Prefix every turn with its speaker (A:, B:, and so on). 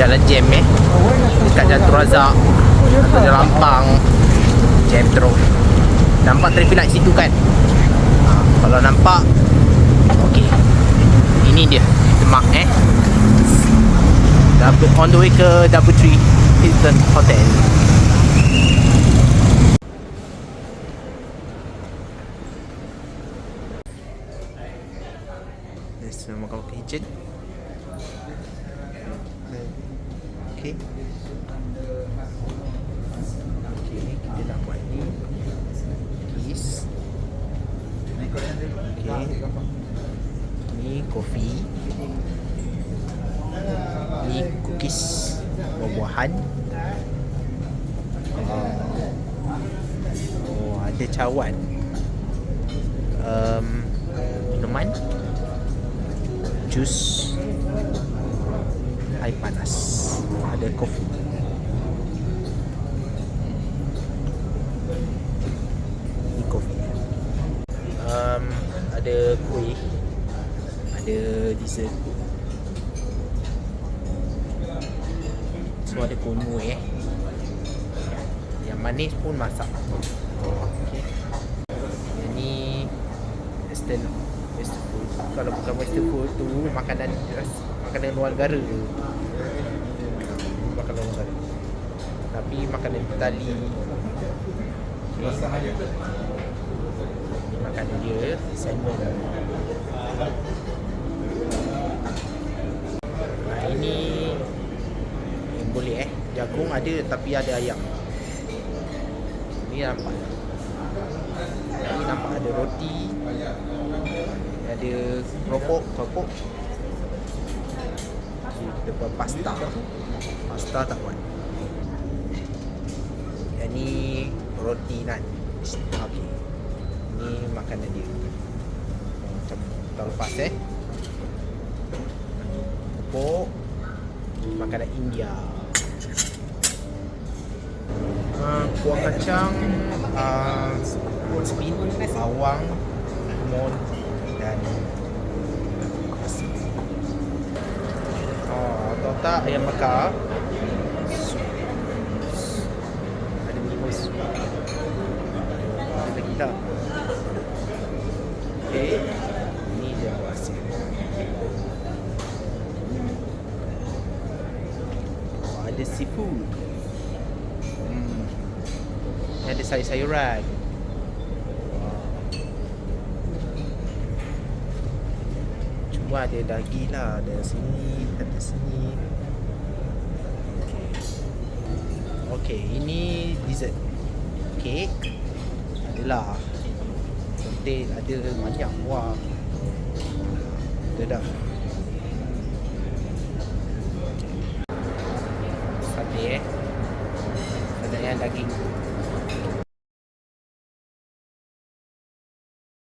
A: jalan jam dekat Jantung Razak atau Jalan Ampang, jam terus. Nampak traffic light situ kan? Kalau nampak, okey. Ini dia Demak on the way ke Double Tree Hilton Hotel. This is Macau Kitchen. Okay. Okay, kita nak buat ni is okay. Ni kopi, ni cookies, buah-buahan. Ada cawan, minuman, jus, air panas, ada kopi. Ni kopi. Ada kuih, ada dessert. So ada konmu yang manis pun masak. Okay. Yang ni western food. Kalau bukan western food tu makanan luar negara tu. Makanan luar negara. Tapi makanan Itali. Okay. Makanan dia salmon. Ini boleh jagung ada tapi ada ayam. Ni nampak. Ni nampak ada roti. Ada keropok. Kita buat pasta. Pasta tak buat. Yang ni roti naan. Okey. Ni makanan dia. Macam tahun lepas keropok. Makanan India. Kuah kacang, spin, bawang, lemon dan nasi. Atau tak ayam bakar. Ada minum sup. Ada lagi tak? Okay. Ini dia buat hasil. Ada seafood. Ada sayur-sayuran. Cuma ada daging lah. Ada sini, ada sini. Okay, ini dessert. Kek adalah penting ada banyak. Wah, ada dah. Sate Sate yang daging.